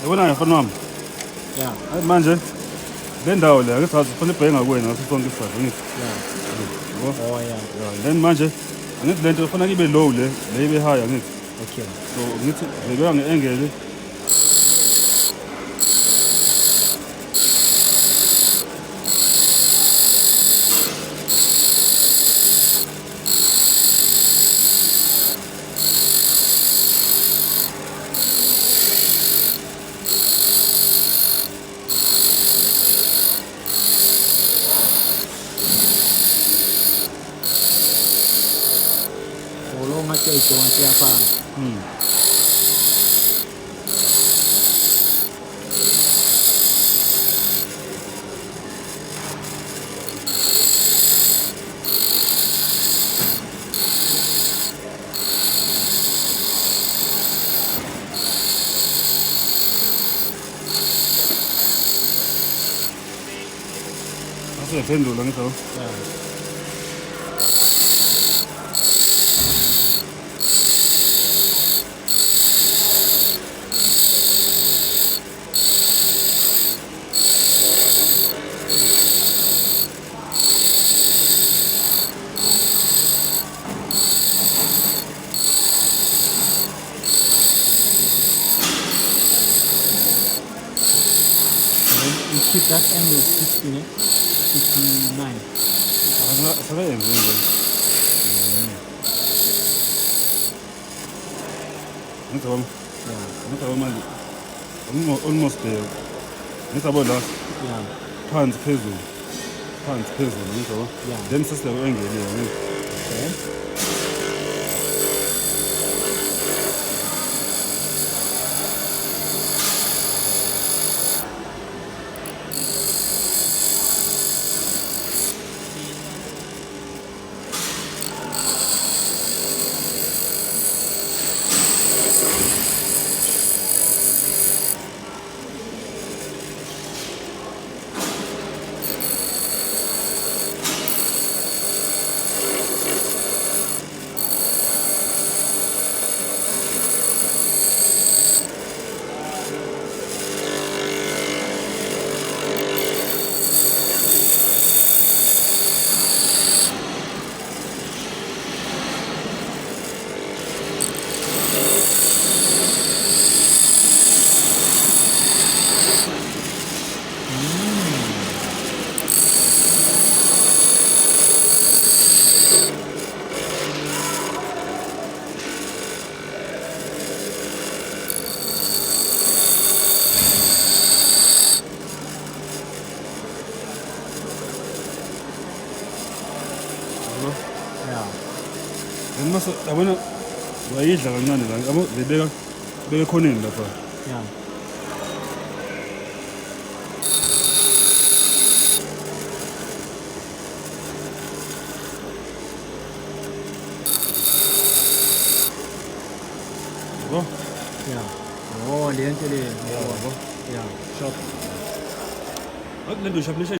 Yabona mfana wami. Yeah. Manje le ndawo le ake sathi kufanele ibheke ngakuwena ngaso sonke isikhathi ngithi. Yeah. Yabo? Oh, yeah. Yeah, then manje angithi lento kufanele ibe low le ibe high angithi. Okay. So ngithi ngibeka nge-angle Lo ngathi ayidonsi siyafana. asiyaphendula ngithi yabo. Yeah. You keep that angle 60, 59. Asakayenzi nje. Ngithi yabo. Yeah. Ngithi yabo manje almost there. Ngithi yabo la Yeah. phansi phezulu. Phansi phezulu ngithi yabo. Yeah. Then sesiya ku-angle ngithi. Okay. Yeah. Then mase yabona uyayidla kancane la yabo beka khoneni lapha. Yeah. Yabo. Yeah. Oh, lento le. Yabo. Yeah. Shot. Lento shaplisha